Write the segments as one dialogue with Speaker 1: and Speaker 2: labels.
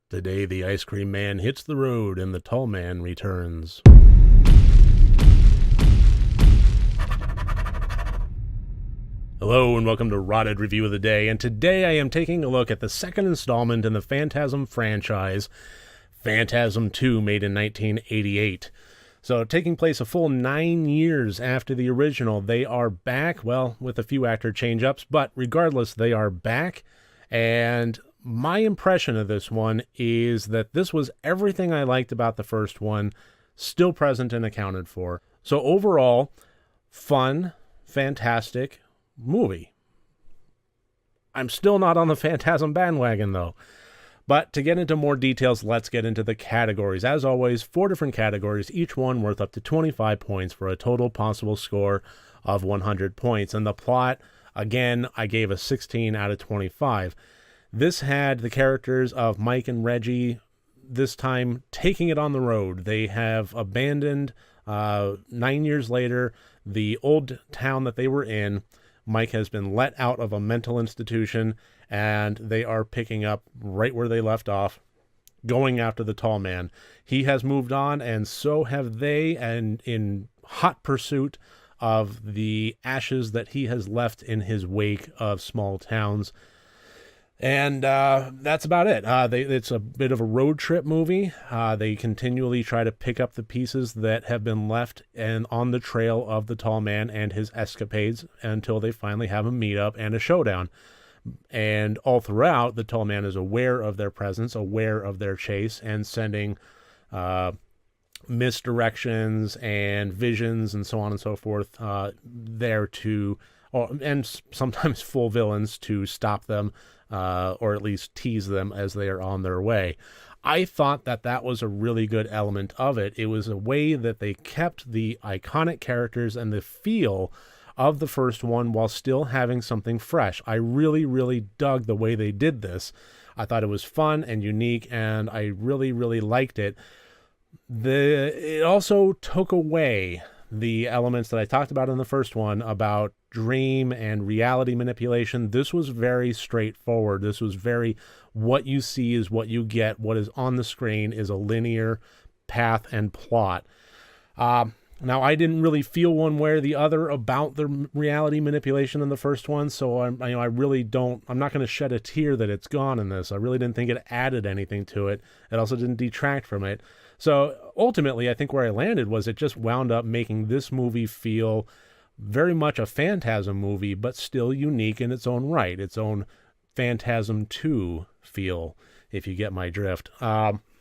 Speaker 1: Today the ice cream man hits the road and the tall man returns. Hello and welcome to RotD Review of the Day, and today I am taking a look at the second installment in the Phantasm franchise, Phantasm 2, made in 1988. So, taking place a full 9 years after the original, they are back, well, with a few actor change-ups, but regardless, they are back, and my impression of this one is that this was everything I liked about the first one, still present and accounted for. So overall, fun, fantastic movie. I'm still not on the Phantasm bandwagon, though. But to get into more details, let's get into the categories. As always, 4 different categories, each one worth up to 25 points for a total possible score of 100 points. And the plot, again, I gave a 16 out of 25. This had the characters of Mike and Reggie, this time taking it on the road. They have abandoned, 9 years later, the old town that they were in. Mike has been let out of a mental institution, and they are picking up right where they left off, going after the tall man. He has moved on, and so have they, and in hot pursuit of the ashes that he has left in his wake of small towns. And that's about it. It's a bit of a road trip movie. They continually try to pick up the pieces that have been left and on the trail of the tall man and his escapades until they finally have a meetup and a showdown. And all throughout, the tall man is aware of their presence, aware of their chase, and sending misdirections and visions and so on and so forth there to, and sometimes full villains to stop them. Or at least tease them as they are on their way. I thought that was a really good element of it. It was a way that they kept the iconic characters and the feel of the first one while still having something fresh. I really, really dug the way they did this. I thought it was fun and unique, and I really, really liked it. It also took away the elements that I talked about in the first one about dream and reality manipulation. This was very straightforward. This was very, what you see is what you get. What is on the screen is a linear path and plot. Now, I didn't really feel one way or the other about the reality manipulation in the first one, so I'm not going to shed a tear that it's gone in this. I really didn't think it added anything to it. It also didn't detract from it. So ultimately, I think where I landed was it just wound up making this movie feel very much a Phantasm movie, but still unique in its own right, its own Phantasm 2 feel, if you get my drift.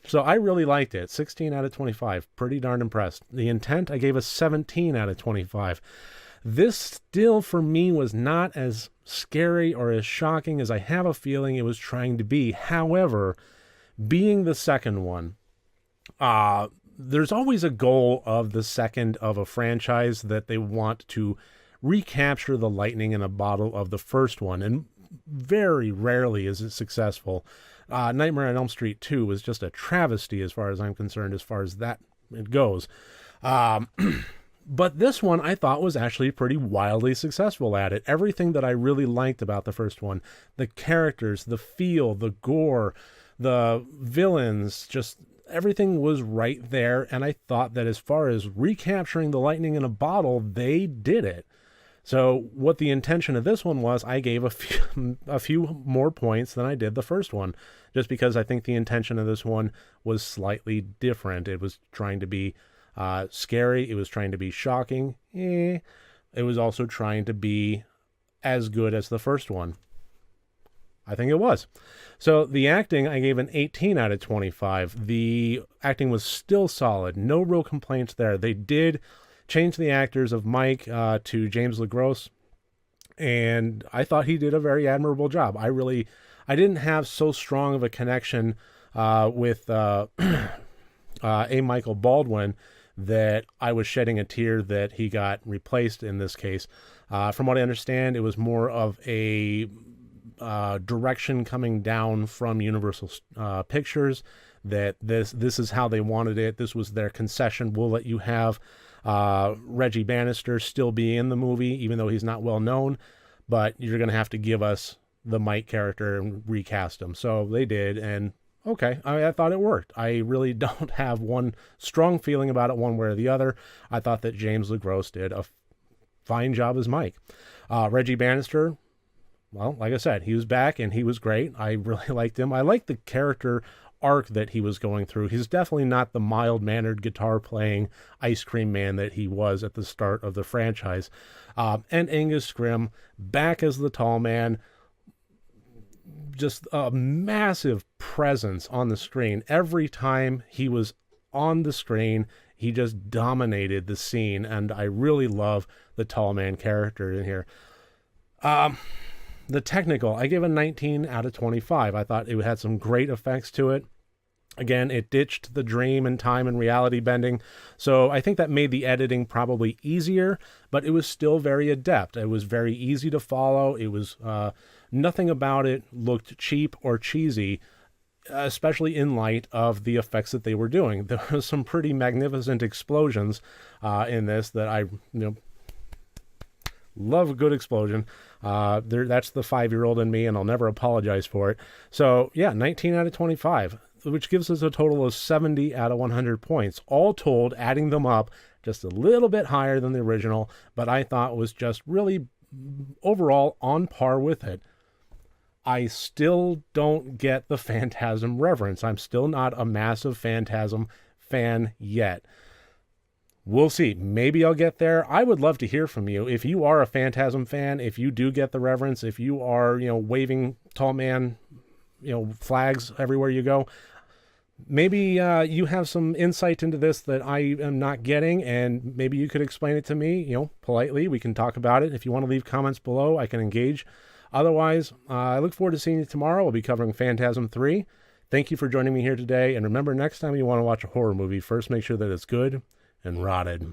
Speaker 1: So I really liked it. 16 out of 25. Pretty darn impressed. The Intent, I gave a 17 out of 25. This still, for me, was not as scary or as shocking as I have a feeling it was trying to be. However, being the second one, there's always a goal of the second of a franchise that they want to recapture the lightning in a bottle of the first one, and very rarely is it successful. Nightmare on Elm Street 2 was just a travesty as far as I'm concerned, as far as that it goes. But this one I thought was actually pretty wildly successful at it. Everything that I really liked about the first one, the characters, the feel, the gore, the villains, just everything was right there, and I thought that as far as recapturing the lightning in a bottle, they did it. So what the intention of this one was, I gave a few more points than I did the first one, just because I think the intention of this one was slightly different. It was trying to be scary. It was trying to be shocking. It was also trying to be as good as the first one. I think it was. So the acting, I gave an 18 out of 25. The acting was still solid. No real complaints there. They did change the actors of Mike to James LeGros, and I thought he did a very admirable job. I didn't have so strong of a connection with A. Michael Baldwin that I was shedding a tear that he got replaced in this case. From what I understand, it was more of a direction coming down from Universal Pictures, that this is how they wanted it. This was their concession. We'll let you have Reggie Bannister still be in the movie, even though he's not well known, but you're going to have to give us the Mike character and recast him. So they did, and okay, I thought it worked. I really don't have one strong feeling about it one way or the other. I thought that James LeGros did a fine job as Mike. Reggie Bannister, well, like I said, he was back and he was great. I really liked him. I liked the character arc that he was going through. He's definitely not the mild-mannered guitar-playing ice cream man that he was at the start of the franchise. And Angus Scrimm, back as the tall man, just a massive presence on the screen. Every time he was on the screen, he just dominated the scene, and I really love the tall man character in here. The technical, I give a 19 out of 25. I thought it had some great effects to it. Again, it ditched the dream and time and reality bending, so I think that made the editing probably easier, but it was still very adept. It was very easy to follow. It was nothing about it looked cheap or cheesy, especially in light of the effects that they were doing. There was some pretty magnificent explosions in this that I love a good explosion. That's the 5-year-old in me, and I'll never apologize for it. So yeah, 19 out of 25, which gives us a total of 70 out of 100 points. All told, adding them up, just a little bit higher than the original, but I thought was just really overall on par with it. I still don't get the Phantasm reference. I'm still not a massive Phantasm fan yet. We'll see. Maybe I'll get there. I would love to hear from you. If you are a Phantasm fan, if you do get the reverence, if you are, waving tall man, flags everywhere you go, maybe you have some insight into this that I am not getting, and maybe you could explain it to me, politely. We can talk about it. If you want to leave comments below, I can engage. Otherwise, I look forward to seeing you tomorrow. We'll be covering Phantasm 3. Thank you for joining me here today. And remember, next time you want to watch a horror movie, first make sure that it's good and rotted.